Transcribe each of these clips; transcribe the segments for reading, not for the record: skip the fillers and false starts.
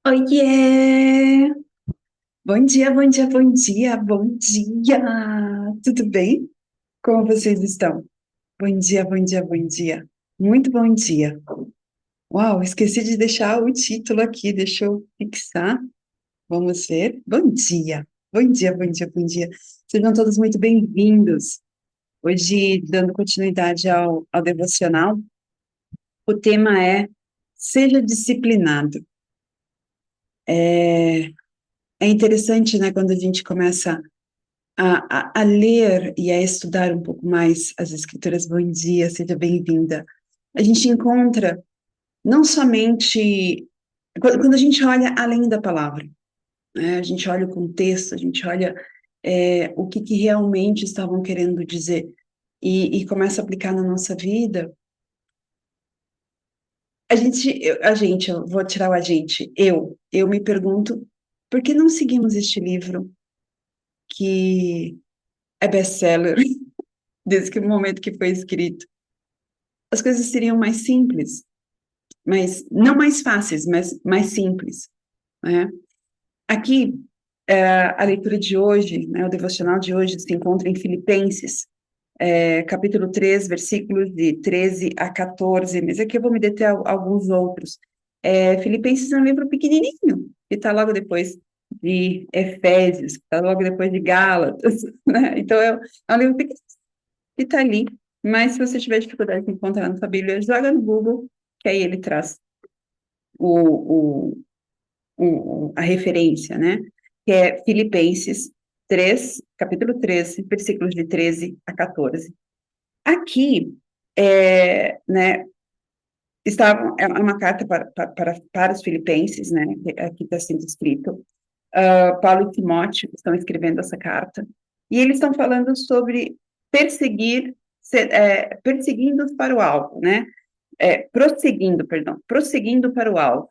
Oiê! Bom dia, bom dia, bom dia, bom dia! Tudo bem? Como vocês estão? Bom dia, bom dia, bom dia. Muito bom dia. Uau, esqueci de deixar o título aqui, deixa eu fixar. Vamos ver. Bom dia, bom dia, bom dia, bom dia. Sejam todos muito bem-vindos. Hoje, dando continuidade ao devocional, o tema é Seja disciplinado. É interessante, né, quando a gente começa a ler e a estudar um pouco mais as escrituras. Bom dia, seja bem-vinda. A gente encontra não somente quando a gente olha além da palavra, né? A gente olha o contexto, a gente olha o que realmente estavam querendo dizer e começa a aplicar na nossa vida. Eu vou tirar o agente, eu me pergunto, por que não seguimos este livro que é best-seller desde que o momento que foi escrito? As coisas seriam mais simples, mas não mais fáceis, mas mais simples, né? Aqui, a leitura de hoje, né, o devocional de hoje se encontra em Filipenses, capítulo 3, versículos de 13 a 14, mas aqui eu vou me deter a alguns outros. Filipenses é um livro pequenininho, que está logo depois de Efésios, que está logo depois de Gálatas, né? Então, é um livro pequenininho que está ali, mas se você tiver dificuldade de encontrar na sua Bíblia, joga no Google, que aí ele traz o, a referência, né? Que é Filipenses 3, capítulo 13, versículos de 13 a 14. Aqui, né, é uma carta para os filipenses, né? Aqui está sendo escrito. Paulo e Timóteo estão escrevendo essa carta. E eles estão falando sobre perseguir, perseguindo para o alvo, né? Prosseguindo, perdão, prosseguindo para o alvo.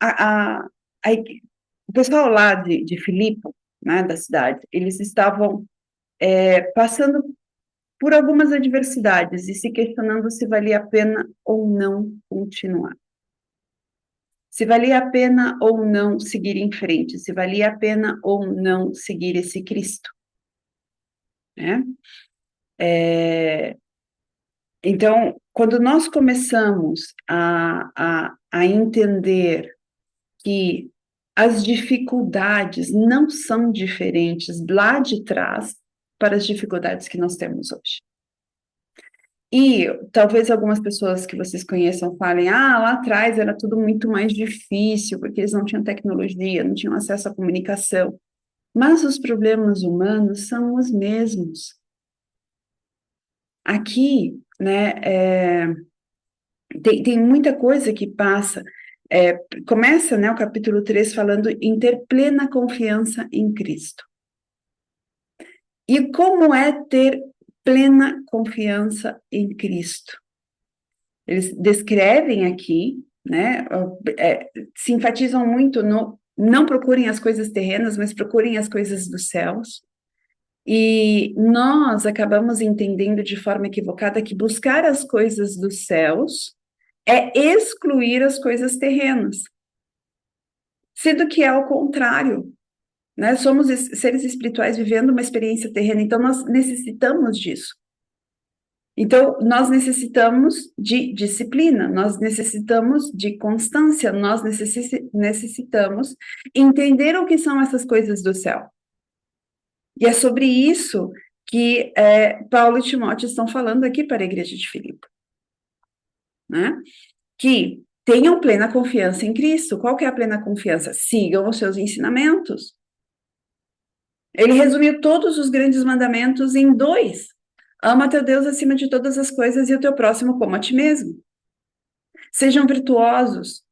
A, a, a, o pessoal lá de Filipe, né, da cidade, eles estavam passando por algumas adversidades e se questionando se valia a pena ou não continuar. Se valia a pena ou não seguir em frente, se valia a pena ou não seguir esse Cristo, né? Então, quando nós começamos a entender que as dificuldades não são diferentes lá de trás para as dificuldades que nós temos hoje. E talvez algumas pessoas que vocês conheçam falem, lá atrás era tudo muito mais difícil, porque eles não tinham tecnologia, não tinham acesso à comunicação. Mas os problemas humanos são os mesmos. Aqui, né, tem muita coisa que passa. Começa, né, o capítulo 3 falando em ter plena confiança em Cristo. E como é ter plena confiança em Cristo? Eles descrevem aqui, né, se enfatizam muito no não procurem as coisas terrenas, mas procurem as coisas dos céus. E nós acabamos entendendo de forma equivocada que buscar as coisas dos céus é excluir as coisas terrenas, sendo que é o contrário, né? Somos seres espirituais vivendo uma experiência terrena, então nós necessitamos disso. Então, nós necessitamos de disciplina, nós necessitamos de constância, nós necessitamos entender o que são essas coisas do céu. E é sobre isso que Paulo e Timóteo estão falando aqui para a igreja de Filipe, né? Que tenham plena confiança em Cristo. Qual que é a plena confiança? Sigam os seus ensinamentos. Ele resumiu todos os grandes mandamentos em dois. Ama teu Deus acima de todas as coisas e o teu próximo como a ti mesmo. Sejam virtuosos,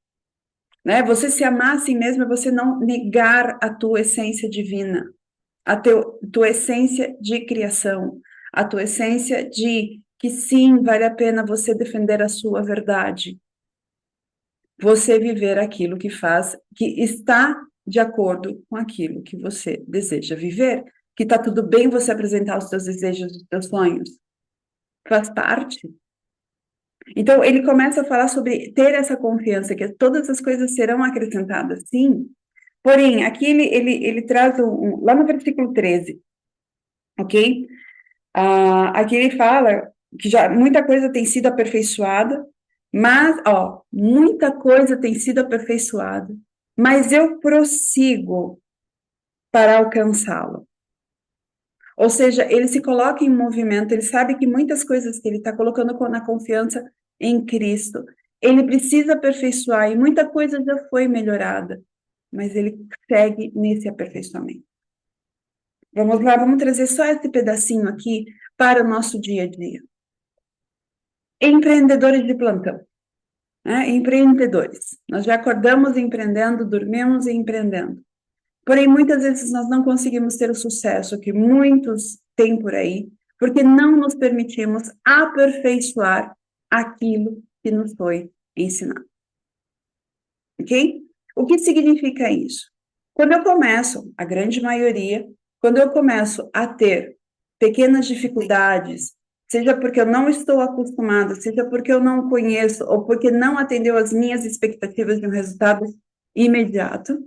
né? Você se amar a si mesmo é você não negar a tua essência divina, a tua essência de criação, a tua essência de que sim, vale a pena você defender a sua verdade, você viver aquilo que faz, que está de acordo com aquilo que você deseja viver, que está tudo bem você apresentar os teus desejos, os teus sonhos, faz parte. Então, ele começa a falar sobre ter essa confiança, que todas as coisas serão acrescentadas, sim. Porém, aqui ele traz, lá no versículo 13, ok? Aqui ele fala que já muita coisa tem sido aperfeiçoada, mas, ó, muita coisa tem sido aperfeiçoada, mas eu prossigo para alcançá-lo. Ou seja, ele se coloca em movimento, ele sabe que muitas coisas que ele está colocando na confiança em Cristo, ele precisa aperfeiçoar, e muita coisa já foi melhorada, mas ele segue nesse aperfeiçoamento. Vamos lá, vamos trazer só esse pedacinho aqui para o nosso dia a dia. Empreendedores de plantão, né? Empreendedores. Nós já acordamos empreendendo, dormimos empreendendo. Porém, muitas vezes nós não conseguimos ter o sucesso que muitos têm por aí, porque não nos permitimos aperfeiçoar aquilo que nos foi ensinado. Ok? O que significa isso? Quando eu começo, a grande maioria, quando eu começo a ter pequenas dificuldades, seja porque eu não estou acostumada, seja porque eu não conheço, ou porque não atendeu às minhas expectativas de um resultado imediato,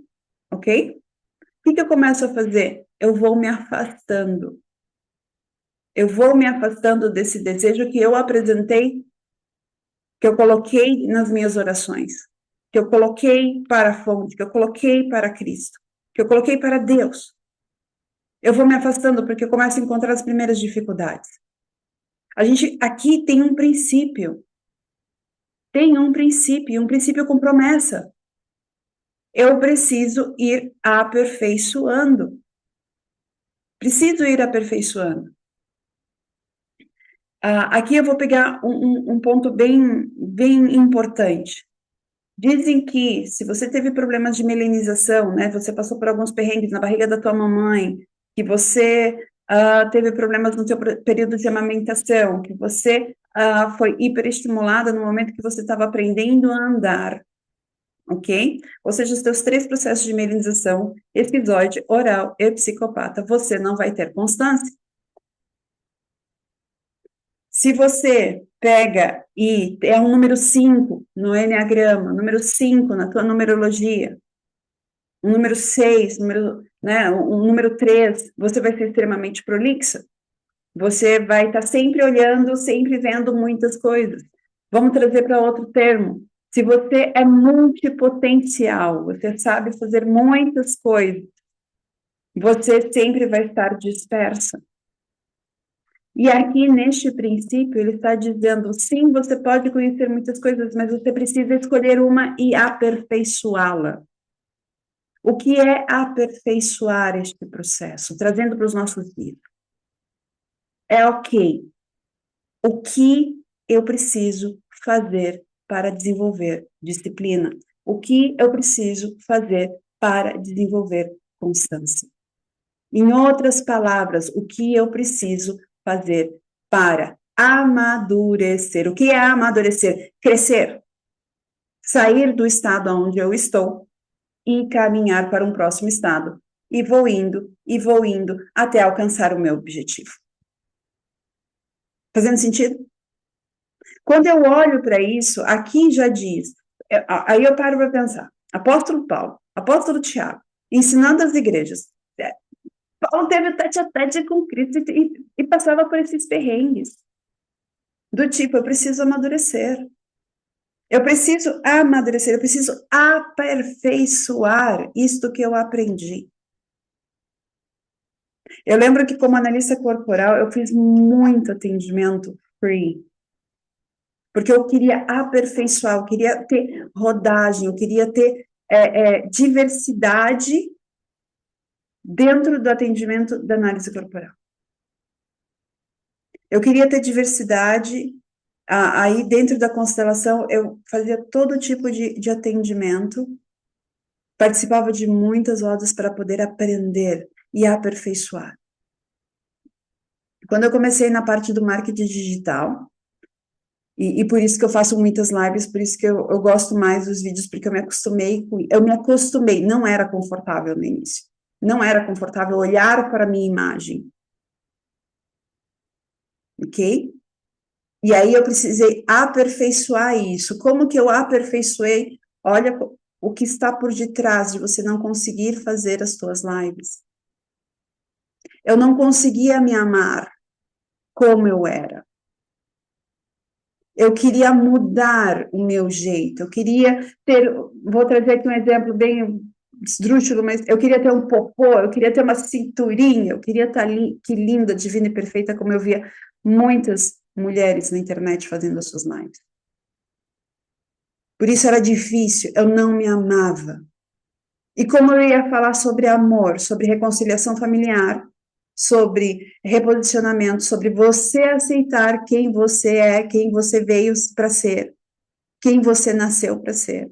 ok? O que eu começo a fazer? Eu vou me afastando. Eu vou me afastando desse desejo que eu apresentei, que eu coloquei nas minhas orações, que eu coloquei para a fonte, que eu coloquei para Cristo, que eu coloquei para Deus. Eu vou me afastando porque eu começo a encontrar as primeiras dificuldades. A gente aqui tem um princípio com promessa. Eu preciso ir aperfeiçoando. Preciso ir aperfeiçoando. Aqui eu vou pegar um ponto bem importante. Dizem que se você teve problemas de melanização, né, você passou por alguns perrengues na barriga da tua mamãe, que você teve problemas no seu período de amamentação, que você foi hiperestimulada no momento que você estava aprendendo a andar, ok? Ou seja, os teus 3 processos de melanização, episódio, oral e psicopata, você não vai ter constância. Se você pega e é um número 5 no Enneagrama, número 5 na tua numerologia, um número 6, um número 3, você vai ser extremamente prolixa. Você vai estar sempre olhando, sempre vendo muitas coisas. Vamos trazer para outro termo. Se você é multipotencial, você sabe fazer muitas coisas, você sempre vai estar dispersa. E aqui, neste princípio, ele está dizendo, sim, você pode conhecer muitas coisas, mas você precisa escolher uma e aperfeiçoá-la. O que é aperfeiçoar este processo? Trazendo para os nossos dias. É ok. O que eu preciso fazer para desenvolver disciplina? O que eu preciso fazer para desenvolver constância? Em outras palavras, o que eu preciso fazer para amadurecer? O que é amadurecer? Crescer. Sair do estado onde eu estou e caminhar para um próximo estado. E vou indo, até alcançar o meu objetivo. Fazendo sentido? Quando eu olho para isso, aqui já diz, aí eu paro para pensar, apóstolo Paulo, apóstolo Tiago, ensinando as igrejas, Paulo teve tete a tete com Cristo e passava por esses perrengues. Do tipo, eu preciso amadurecer. Eu preciso amadurecer, eu preciso aperfeiçoar isto que eu aprendi. Eu lembro que como analista corporal, eu fiz muito atendimento free. Porque eu queria aperfeiçoar, eu queria ter rodagem, eu queria ter diversidade dentro do atendimento da análise corporal. Eu queria ter diversidade, aí dentro da constelação eu fazia todo tipo de atendimento, participava de muitas rodas para poder aprender e aperfeiçoar. Quando eu comecei na parte do marketing digital, e por isso que eu faço muitas lives, por isso que eu gosto mais dos vídeos, porque eu me acostumei, não era confortável no início. Não era confortável olhar para a minha imagem. Ok? E aí eu precisei aperfeiçoar isso. Como que eu aperfeiçoei? Olha o que está por detrás de você não conseguir fazer as suas lives. Eu não conseguia me amar como eu era. Eu queria mudar o meu jeito. Eu queria ter, vou trazer aqui um exemplo bem esdrúxulo, mas eu queria ter um popô, eu queria ter uma cinturinha, eu queria estar ali, que linda, divina e perfeita, como eu via muitas mulheres na internet fazendo as suas lives. Por isso era difícil, eu não me amava. E como eu ia falar sobre amor, sobre reconciliação familiar, sobre reposicionamento, sobre você aceitar quem você é, quem você veio para ser, quem você nasceu para ser.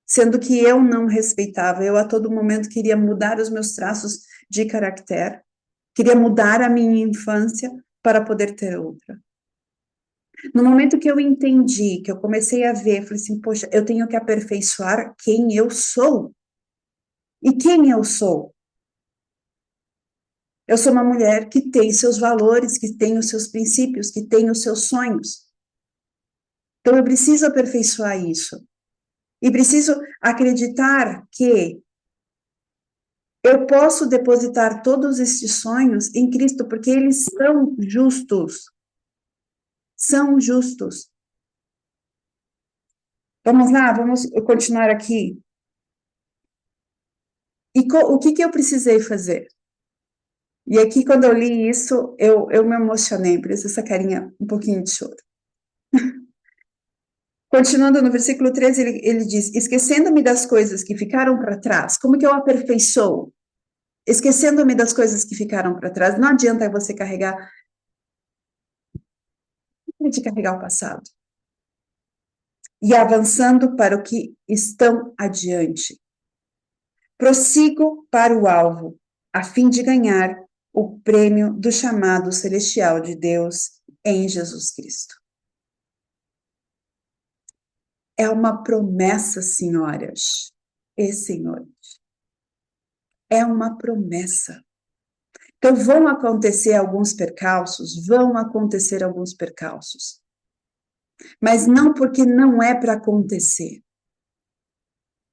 Sendo que eu não respeitava, eu a todo momento queria mudar os meus traços de caráter, queria mudar a minha infância para poder ter outra. No momento que eu entendi, que eu comecei a ver, falei assim, poxa, eu tenho que aperfeiçoar quem eu sou. E quem eu sou? Eu sou uma mulher que tem seus valores, que tem os seus princípios, que tem os seus sonhos. Então eu preciso aperfeiçoar isso. E preciso acreditar que eu posso depositar todos estes sonhos em Cristo, porque eles são justos. São justos. Vamos lá, vamos continuar aqui. E o que eu precisei fazer? E aqui, quando eu li isso, eu me emocionei, por isso essa carinha um pouquinho de choro. Continuando no versículo 13, ele diz: esquecendo-me das coisas que ficaram para trás, como que eu aperfeiçoo? Esquecendo-me das coisas que ficaram para trás, não adianta você carregar, de carregar o passado. E avançando para o que estão adiante. Prossigo para o alvo, a fim de ganhar o prêmio do chamado celestial de Deus em Jesus Cristo. É uma promessa, senhoras e senhores. É uma promessa. Então, vão acontecer alguns percalços, mas não porque não é para acontecer,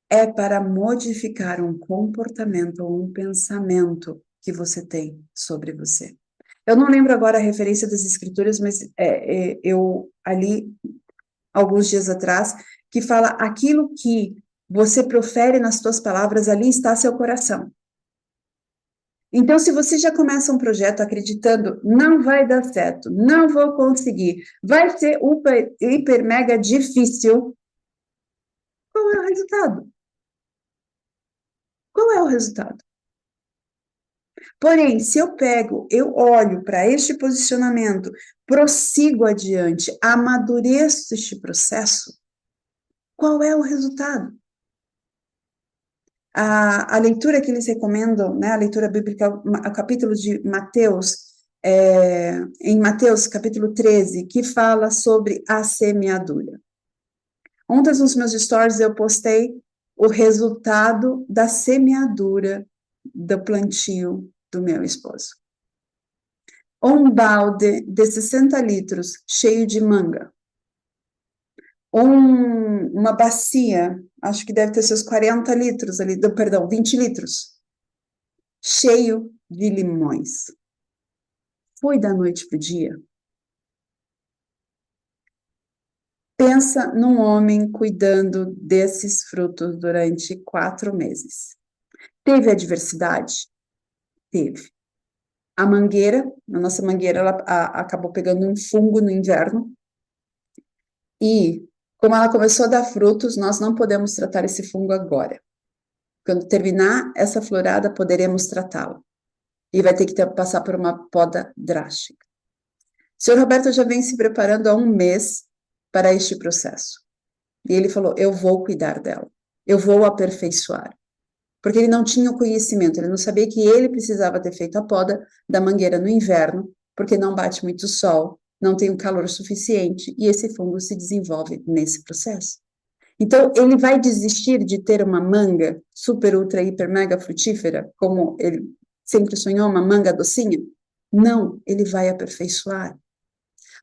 é para modificar um comportamento ou um pensamento que você tem sobre você. Eu não lembro agora a referência das escrituras, mas eu ali, alguns dias atrás, que fala aquilo que você profere nas suas palavras, ali está seu coração. Então, se você já começa um projeto acreditando, não vai dar certo, não vou conseguir, vai ser hiper mega difícil, qual é o resultado? Qual é o resultado? Porém, se eu olho para este posicionamento, prossigo adiante, amadureço este processo, qual é o resultado? A leitura que eles recomendam, né, a leitura bíblica, o capítulo de Mateus, em Mateus, capítulo 13, que fala sobre a semeadura. Ontem, nos meus stories, eu postei o resultado da semeadura do plantio do meu esposo. Um balde de 60 litros cheio de manga. Uma bacia, acho que deve ter seus 40 litros ali, perdão, 20 litros, cheio de limões. Foi da noite para o dia. Pensa num homem cuidando desses frutos durante 4 meses. Teve adversidade? Teve. A nossa mangueira, ela acabou pegando um fungo no inverno. E, como ela começou a dar frutos, nós não podemos tratar esse fungo agora. Quando terminar essa florada, poderemos tratá-lo. E vai ter que passar por uma poda drástica. O senhor Roberto já vem se preparando há 1 mês para este processo. E ele falou, eu vou cuidar dela. Eu vou aperfeiçoar. Porque ele não tinha o conhecimento, ele não sabia que ele precisava ter feito a poda da mangueira no inverno, porque não bate muito sol, não tem um calor suficiente, e esse fungo se desenvolve nesse processo. Então, ele vai desistir de ter uma manga super, ultra, hiper, mega frutífera, como ele sempre sonhou, uma manga docinha? Não, ele vai aperfeiçoar.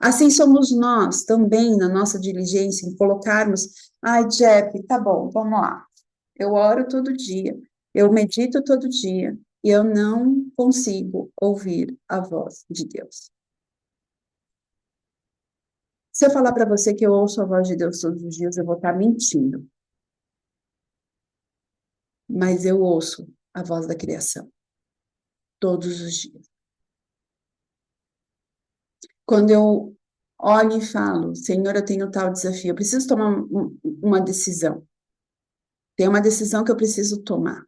Assim somos nós também, na nossa diligência, em colocarmos, ai, Jeff, tá bom, vamos lá. Eu oro todo dia, eu medito todo dia, e eu não consigo ouvir a voz de Deus. Se eu falar para você que eu ouço a voz de Deus todos os dias, eu vou estar mentindo. Mas eu ouço a voz da criação todos os dias. Quando eu olho e falo, Senhor, eu tenho tal desafio, eu preciso tomar uma decisão. Tem uma decisão que eu preciso tomar.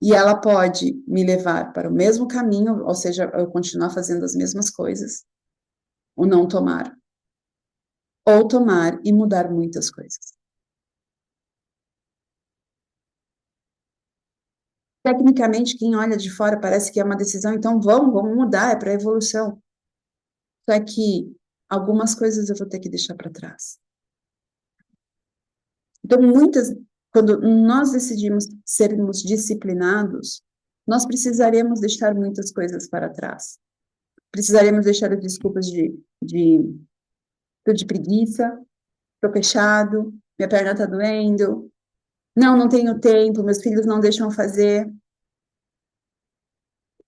E ela pode me levar para o mesmo caminho, ou seja, eu continuar fazendo as mesmas coisas, ou não tomar. Ou tomar e mudar muitas coisas. Tecnicamente, quem olha de fora parece que é uma decisão, então vamos mudar, é para a evolução. Só que algumas coisas eu vou ter que deixar para trás. Então, quando nós decidimos sermos disciplinados, nós precisaremos deixar muitas coisas para trás. Precisaremos deixar as desculpas tô de preguiça, tô fechado, minha perna tá doendo, não tenho tempo, meus filhos não deixam eu fazer.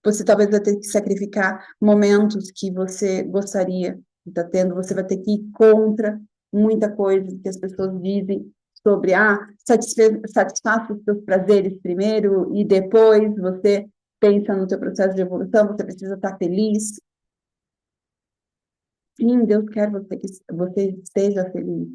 Você talvez vai ter que sacrificar momentos que você gostaria de estar tendo, você vai ter que ir contra muita coisa que as pessoas dizem sobre, satisfaça os seus prazeres primeiro e depois você pensa no seu processo de evolução, você precisa estar feliz. Sim, Deus quer que você esteja feliz.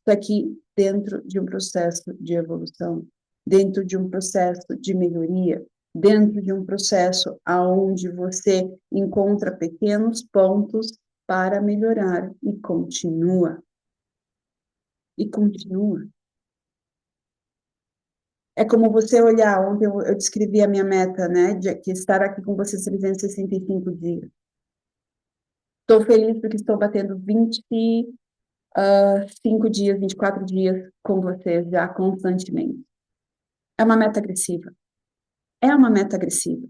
Só que dentro de um processo de evolução, dentro de um processo de melhoria, dentro de um processo aonde você encontra pequenos pontos para melhorar e continua. E continua. É como você olhar, ontem eu descrevi a minha meta, né, de estar aqui com vocês 365 dias. Estou feliz porque estou batendo 25 dias, 24 dias com vocês já constantemente. É uma meta agressiva. É uma meta agressiva.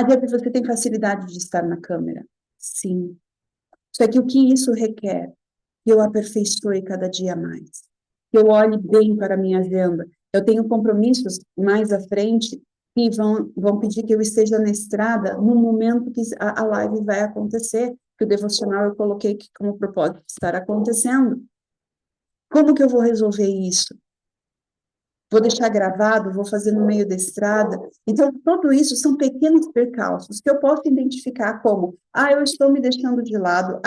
Debbie, você tem facilidade de estar na câmera? Sim. Só que o que isso requer? Que eu aperfeiçoe cada dia mais. Que eu olhe bem para a minha agenda. Eu tenho compromissos mais à frente que vão pedir que eu esteja na estrada no momento que a live vai acontecer, que o devocional eu coloquei como propósito estar acontecendo. Como que eu vou resolver isso? Vou deixar gravado, vou fazer no meio da estrada. Então, tudo isso são pequenos percalços que eu posso identificar como, eu estou me deixando de lado,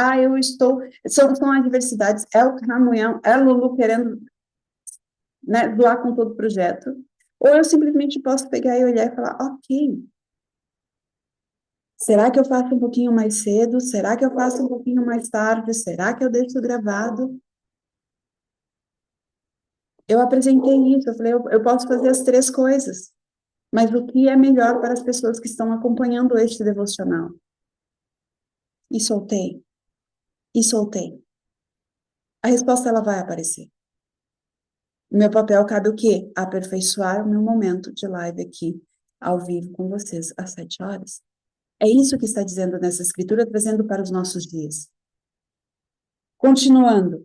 são adversidades, é o caminhão, é a Lulu querendo, né, doar com todo o projeto, ou eu simplesmente posso pegar e olhar e falar, ok, será que eu faço um pouquinho mais cedo? Será que eu faço um pouquinho mais tarde? Será que eu deixo gravado? Eu apresentei isso, eu falei, eu posso fazer as três coisas. Mas o que é melhor para as pessoas que estão acompanhando este devocional? E soltei, e soltei. A resposta ela vai aparecer. O meu papel cabe o quê? Aperfeiçoar o meu momento de live aqui, ao vivo com vocês, às 7 horas. É isso que está dizendo nessa escritura, trazendo para os nossos dias. Continuando.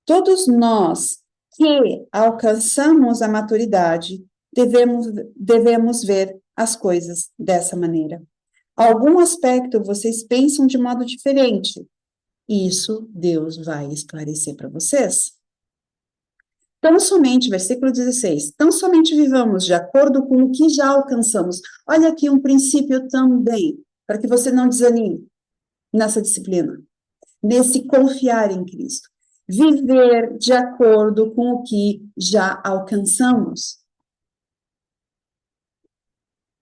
Todos nós que alcançamos a maturidade, devemos ver as coisas dessa maneira. Algum aspecto vocês pensam de modo diferente. Isso Deus vai esclarecer para vocês. Tão somente, versículo 16, tão somente vivamos de acordo com o que já alcançamos. Olha aqui um princípio também, para que você não desanime nessa disciplina, nesse confiar em Cristo. Viver de acordo com o que já alcançamos.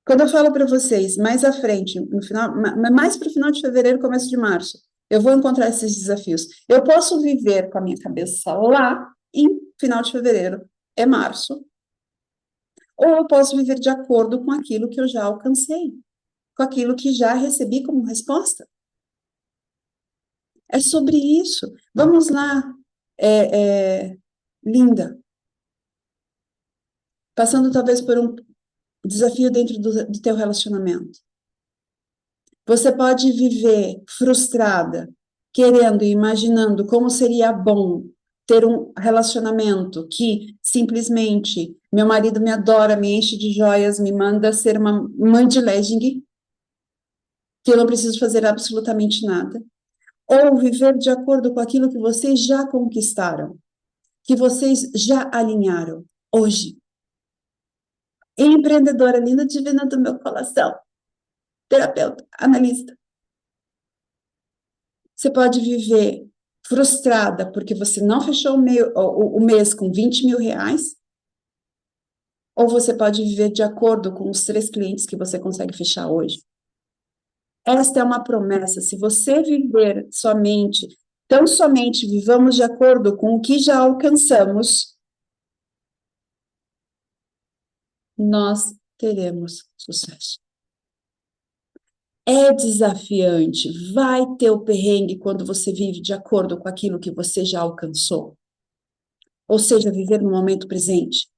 Quando eu falo para vocês, mais à frente, no final, mais para o final de fevereiro, começo de março, eu vou encontrar esses desafios. Eu posso viver com a minha cabeça lá em final de fevereiro, é março, ou eu posso viver de acordo com aquilo que eu já alcancei, com aquilo que já recebi como resposta. É sobre isso. Vamos lá, Linda, passando talvez por um desafio dentro do teu relacionamento. Você pode viver frustrada, querendo e imaginando como seria bom ter um relacionamento que simplesmente meu marido me adora, me enche de joias, me manda ser uma mãe de legging, que eu não preciso fazer absolutamente nada. Ou viver de acordo com aquilo que vocês já conquistaram, que vocês já alinharam hoje. Empreendedora linda, divina do meu coração, terapeuta, analista. Você pode viver frustrada porque você não fechou o mês com 20 mil reais, ou você pode viver de acordo com os 3 clientes que você consegue fechar hoje. Esta é uma promessa. Se você viver somente, tão somente vivamos de acordo com o que já alcançamos, nós teremos sucesso. É desafiante, vai ter o perrengue quando você vive de acordo com aquilo que você já alcançou. Ou seja, viver no momento presente.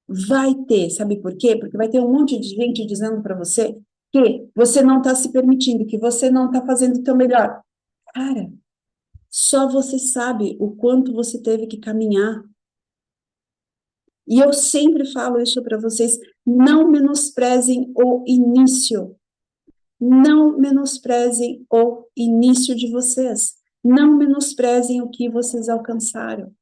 Vai ter, sabe por quê? Porque vai ter um monte de gente dizendo para você que você não está se permitindo, que você não está fazendo o teu melhor. Cara, só você sabe o quanto você teve que caminhar. E eu sempre falo isso para vocês, não menosprezem o início. Não menosprezem o início de vocês. Não menosprezem o que vocês alcançaram.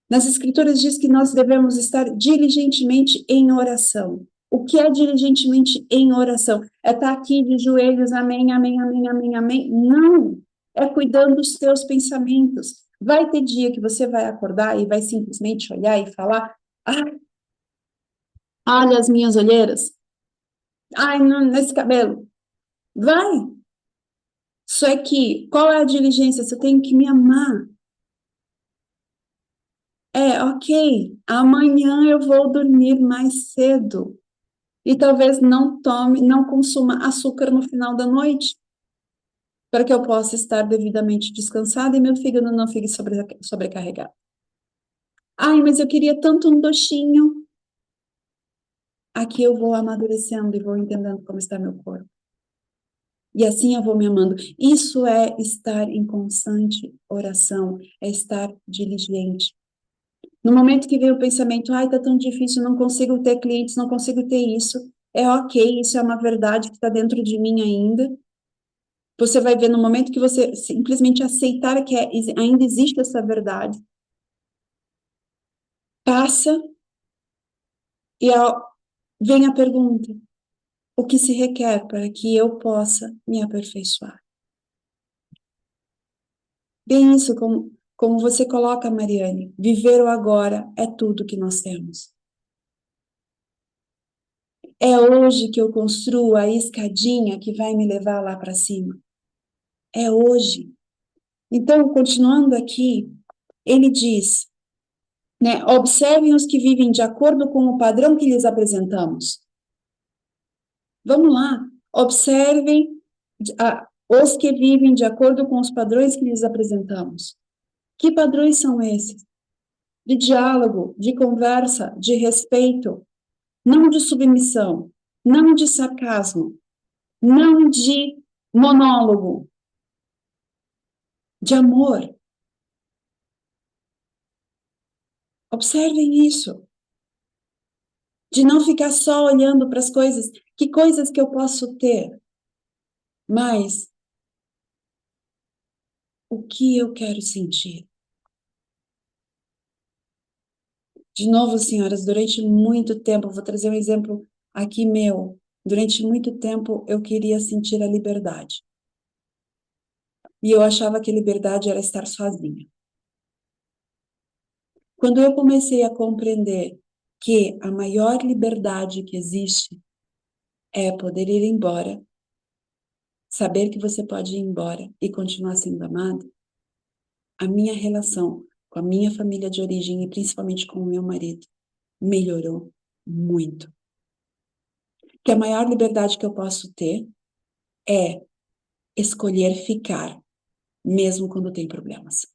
Nas Escrituras diz que nós devemos estar diligentemente em oração. O que é diligentemente em oração? É estar aqui de joelhos, amém, amém, amém, amém, amém? Não! É cuidando dos teus pensamentos. Vai ter dia que você vai acordar e vai simplesmente olhar e falar: ah, olha as minhas olheiras. Ai, não, nesse cabelo. Vai! Só é que, qual é a diligência? Você tem que me amar. Ok, amanhã eu vou dormir mais cedo. E talvez não tome, não consuma açúcar no final da noite, para que eu possa estar devidamente descansada e meu fígado não fique sobrecarregado. Ai, mas eu queria tanto um docinho. Aqui eu vou amadurecendo e vou entendendo como está meu corpo. E assim eu vou me amando. Isso é estar em constante oração, é estar diligente. No momento que vem o pensamento, ai, tá tão difícil, não consigo ter clientes, não consigo ter isso, é ok, isso é uma verdade que está dentro de mim ainda. Você vai ver no momento que você simplesmente aceitar que ainda existe essa verdade, passa e vem a pergunta: o que se requer para que eu possa me aperfeiçoar? Bem isso, como você coloca, Mariane, viver o agora é tudo que nós temos. É hoje que eu construo a escadinha que vai me levar lá para cima. É hoje. Então, continuando aqui, ele diz, né, observem os que vivem de acordo com o padrão que lhes apresentamos. Vamos lá, observem os que vivem de acordo com os padrões que lhes apresentamos. Que padrões são esses? De diálogo, de conversa, de respeito, não de submissão, não de sarcasmo, não de monólogo, de amor. Observem isso. De não ficar só olhando para as coisas, que coisas que eu posso ter, mas o que eu quero sentir. De novo, senhoras, durante muito tempo, vou trazer um exemplo aqui meu. Durante muito tempo eu queria sentir a liberdade. E eu achava que liberdade era estar sozinha. Quando eu comecei a compreender que a maior liberdade que existe é poder ir embora, saber que você pode ir embora e continuar sendo amado, a minha relação com a minha família de origem e principalmente com o meu marido melhorou muito. Que a maior liberdade que eu posso ter é escolher ficar, mesmo quando tem problemas.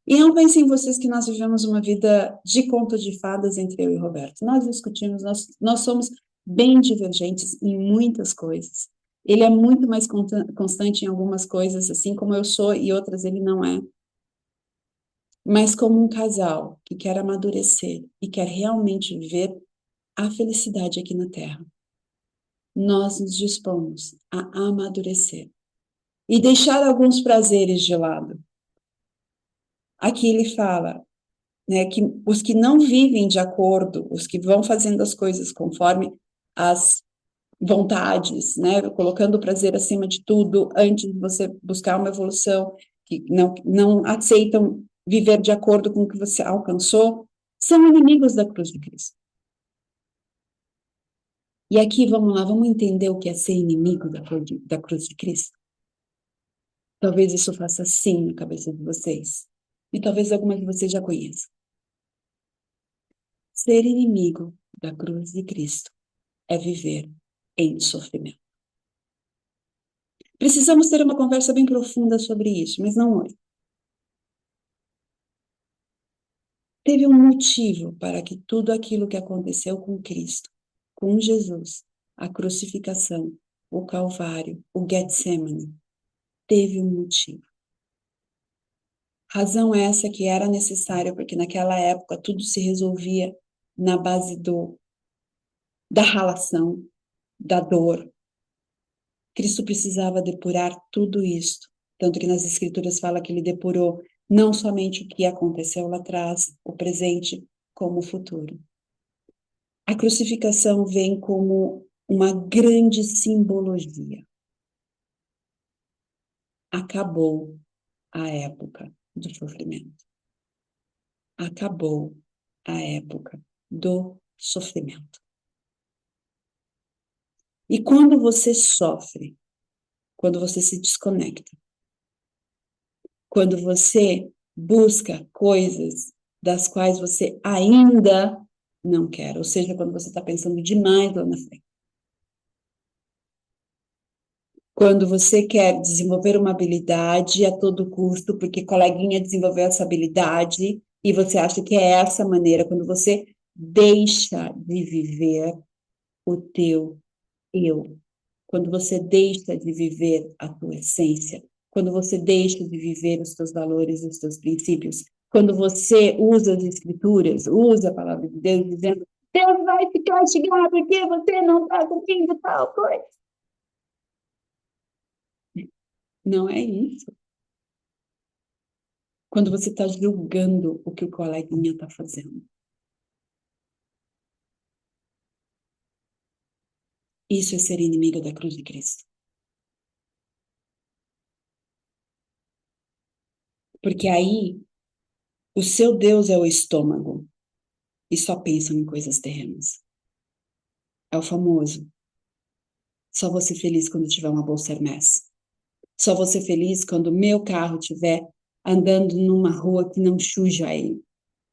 E não pensem em vocês que nós vivemos uma vida de conto de fadas entre eu e Roberto. Nós discutimos, nós somos bem divergentes em muitas coisas. Ele é muito mais constante em algumas coisas, assim como eu sou, e outras ele não é. Mas como um casal que quer amadurecer e quer realmente viver a felicidade aqui na Terra, nós nos dispomos a amadurecer e deixar alguns prazeres de lado. Aqui ele fala, né, que os que não vivem de acordo, os que vão fazendo as coisas conforme as vontades, né, colocando o prazer acima de tudo, antes de você buscar uma evolução, que não aceitam viver de acordo com o que você alcançou, são inimigos da cruz de Cristo. E aqui, vamos lá, vamos entender o que é ser inimigo da cruz de Cristo? Talvez isso faça sim na cabeça de vocês. E talvez algumas de vocês já conheçam. Ser inimigo da cruz de Cristo é viver em sofrimento. Precisamos ter uma conversa bem profunda sobre isso, mas não hoje. Teve um motivo para que tudo aquilo que aconteceu com Cristo, com Jesus, a crucificação, o Calvário, o Getsemane, teve um motivo. Razão essa que era necessária, porque naquela época tudo se resolvia na base da ralação, da dor. Cristo precisava depurar tudo isto, tanto que nas Escrituras fala que ele depurou não somente o que aconteceu lá atrás, o presente, como o futuro. A crucificação vem como uma grande simbologia. Acabou a época do sofrimento. Acabou a época do sofrimento. E quando você sofre, quando você se desconecta, quando você busca coisas das quais você ainda não quer, ou seja, quando você está pensando demais lá na frente. Quando você quer desenvolver uma habilidade a todo custo, porque coleguinha desenvolveu essa habilidade e você acha que é essa maneira, quando você deixa de viver o teu eu, quando você deixa de viver a tua essência, quando você deixa de viver os teus valores, os teus princípios, quando você usa as escrituras, usa a palavra de Deus dizendo, Deus vai te castigar porque você não está cumprindo tal coisa. Não é isso. Quando você está julgando o que o coleguinha está fazendo. Isso é ser inimigo da cruz de Cristo. Porque aí, o seu Deus é o estômago e só pensa em coisas terrenas. É o famoso. Só vou ser feliz quando tiver uma bolsa Hermès. Só vou ser feliz quando o meu carro estiver andando numa rua que não suja ele.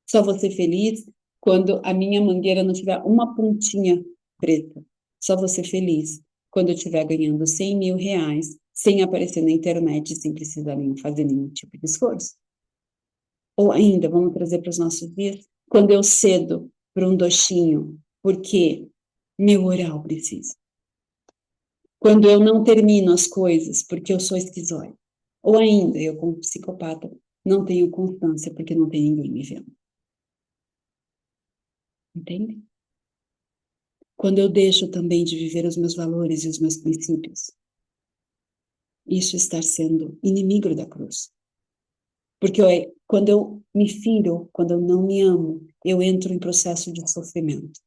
Só vou ser feliz quando a minha mangueira não tiver uma pontinha preta. Só vou ser feliz quando eu estiver ganhando 100 mil reais sem aparecer na internet, sem precisar fazer nenhum tipo de esforço. Ou ainda, vamos trazer para os nossos dias, quando eu cedo para um dochinho, porque meu oral precisa. Quando eu não termino as coisas, porque eu sou esquizoide. Ou ainda, eu como psicopata, não tenho constância, porque não tem ninguém me vendo. Entende? Quando eu deixo também de viver os meus valores e os meus princípios, isso está sendo inimigo da cruz. Porque quando eu me firo, quando eu não me amo, eu entro em processo de sofrimento.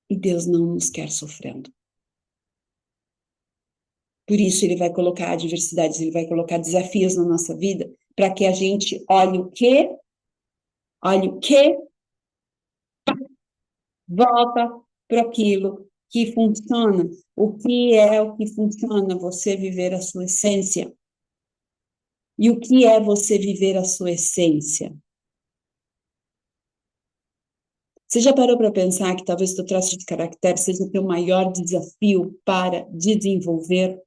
E Deus não nos quer sofrendo. Por isso ele vai colocar adversidades, ele vai colocar desafios na nossa vida, para que a gente olhe o quê? Olhe o quê? Volta para aquilo que funciona. O que é o que funciona? Você viver a sua essência. E o que é você viver a sua essência? Você já parou para pensar que talvez o teu traço de caráter seja o teu maior desafio para desenvolver?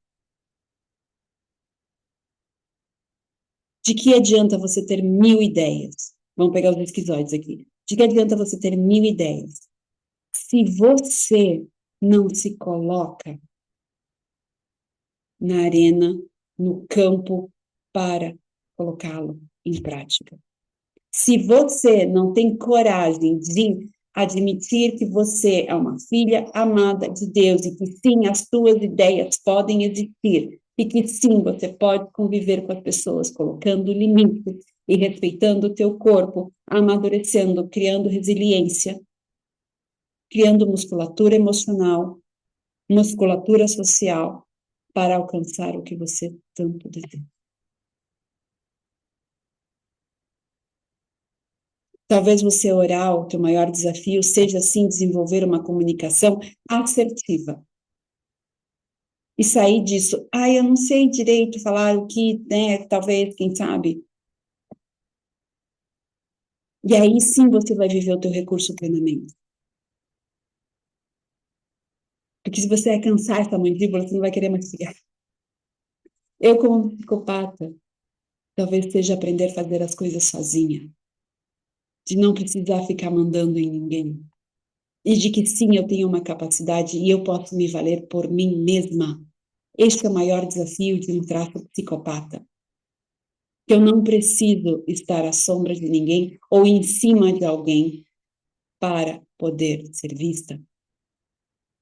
De que adianta você ter 1000 ideias? Vamos pegar os esquizoides aqui. De que adianta você ter 1000 ideias? Se você não se coloca na arena, no campo, para colocá-lo em prática. Se você não tem coragem de admitir que você é uma filha amada de Deus e que sim, as suas ideias podem existir e que sim, você pode conviver com as pessoas, colocando limites e respeitando o teu corpo, amadurecendo, criando resiliência, criando musculatura emocional, musculatura social, para alcançar o que você tanto deseja. Talvez você orar, o teu maior desafio seja, sim, desenvolver uma comunicação assertiva. E sair disso, eu não sei direito falar o que, né, talvez, quem sabe. E aí sim você vai viver o teu recurso plenamente. Porque se você alcançar essa mandíbula, você não vai querer mastigar. Eu, como psicopata, talvez seja aprender a fazer as coisas sozinha. De não precisar ficar mandando em ninguém. E de que sim, eu tenho uma capacidade e eu posso me valer por mim mesma. Este é o maior desafio de um traço psicopata. Que eu não preciso estar à sombra de ninguém ou em cima de alguém para poder ser vista.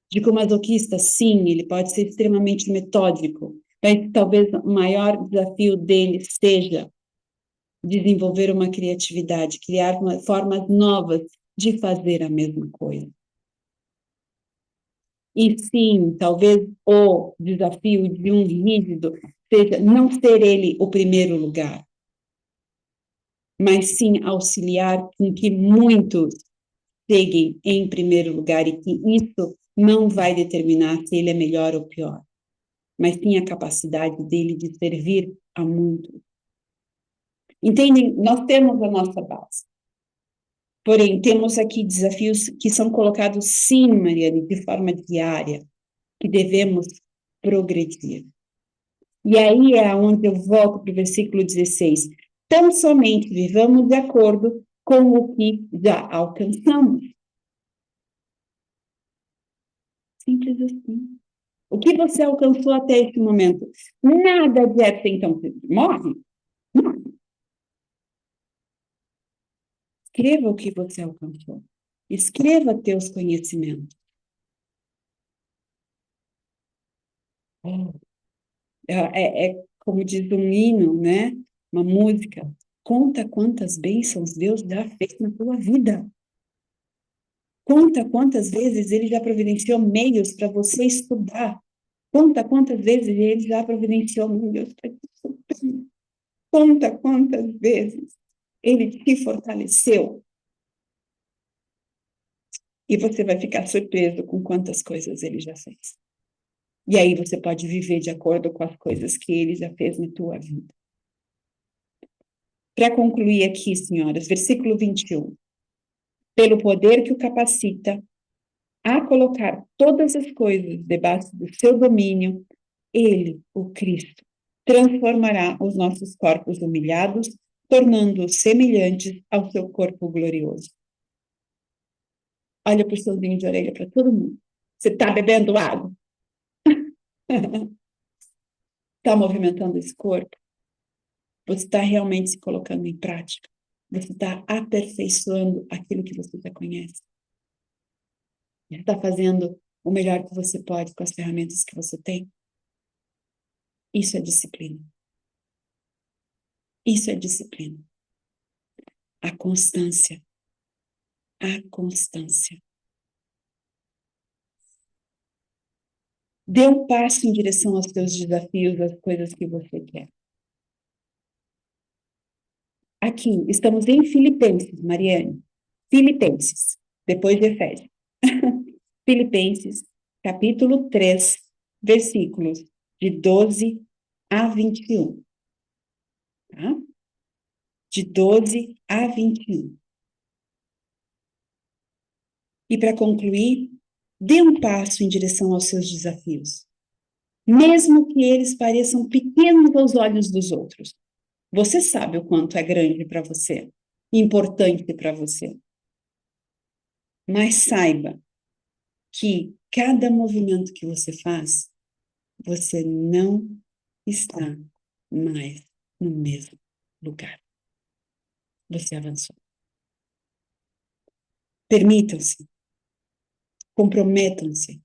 De que o masoquista, sim, ele pode ser extremamente metódico, mas talvez o maior desafio dele seja desenvolver uma criatividade, criar formas novas de fazer a mesma coisa. E sim, talvez o desafio de um rígido seja não ser ele o primeiro lugar, mas sim auxiliar com que muitos cheguem em primeiro lugar e que isso não vai determinar se ele é melhor ou pior, mas sim a capacidade dele de servir a muitos. Entendem? Nós temos a nossa base. Porém, temos aqui desafios que são colocados, sim, Mariane, de forma diária, que devemos progredir. E aí é onde eu volto para o versículo 16. Tão somente vivamos de acordo com o que já alcançamos. Simples assim. O que você alcançou até esse momento? Nada de então morre? Não. Escreva o que você alcançou. Escreva teus conhecimentos. É como diz um hino, né? Uma música. Conta quantas bênçãos Deus já fez na tua vida. Conta quantas vezes Ele já providenciou meios para você estudar. Conta quantas vezes Ele já providenciou meios para te estudar. Conta quantas vezes Ele te fortaleceu. E você vai ficar surpreso com quantas coisas Ele já fez. E aí você pode viver de acordo com as coisas que Ele já fez na tua vida. Para concluir aqui, senhoras, versículo 21. Pelo poder que o capacita a colocar todas as coisas debaixo do seu domínio, Ele, o Cristo, transformará os nossos corpos humilhados, tornando-os semelhantes ao seu corpo glorioso. Olha para o puxãozinho de orelha para todo mundo. Você está bebendo água? Está movimentando esse corpo? Você está realmente se colocando em prática? Você está aperfeiçoando aquilo que você já conhece? Você está fazendo o melhor que você pode com as ferramentas que você tem? Isso é disciplina. Isso é disciplina. A constância. A constância. Dê um passo em direção aos seus desafios, às coisas que você quer. Aqui, estamos em Filipenses, Mariane. Filipenses, depois de Efésios. Filipenses, capítulo 3, versículos de 12 a 21. Tá? De 12 a 21. E para concluir, dê um passo em direção aos seus desafios. Mesmo que eles pareçam pequenos aos olhos dos outros. Você sabe o quanto é grande para você, importante para você. Mas saiba que cada movimento que você faz, você não está mais no mesmo lugar. Você avançou. Permitam-se, comprometam-se.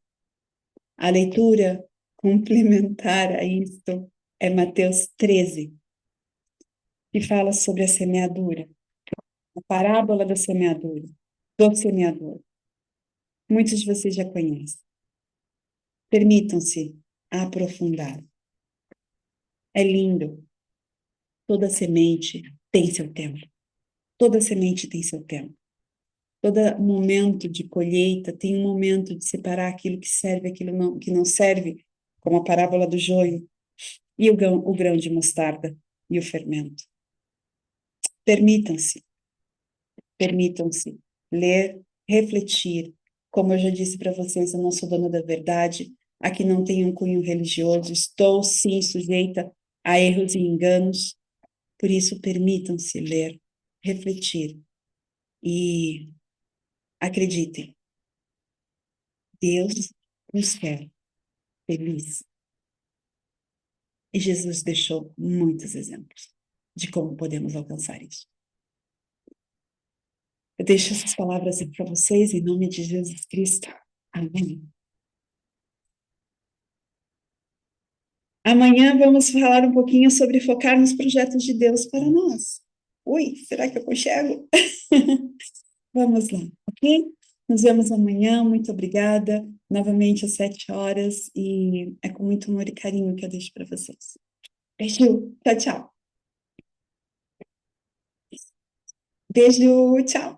A leitura complementar a isto é Mateus 13, que fala sobre a semeadura, a parábola da semeadura, do semeador. Muitos de vocês já conhecem. Permitam-se aprofundar. É lindo. Toda semente tem seu tempo. Toda semente tem seu tempo. Todo momento de colheita tem um momento de separar aquilo que serve, aquilo não, que não serve, como a parábola do joio, e o grão de mostarda e o fermento. Permitam-se, permitam-se ler, refletir. Como eu já disse para vocês, eu não sou dona da verdade, aqui não tenho um cunho religioso, estou sim sujeita a erros e enganos, por isso permitam-se ler, refletir e acreditem, Deus nos quer feliz. E Jesus deixou muitos exemplos de como podemos alcançar isso. Eu deixo essas palavras para vocês em nome de Jesus Cristo. Amém. Amanhã vamos falar um pouquinho sobre focar nos projetos de Deus para nós. Ui, será que eu consigo? Vamos lá, ok? Nos vemos amanhã, muito obrigada. Novamente às 7 horas, e é com muito amor e carinho que eu deixo para vocês. Beijo, tchau, tchau. Beijo, tchau.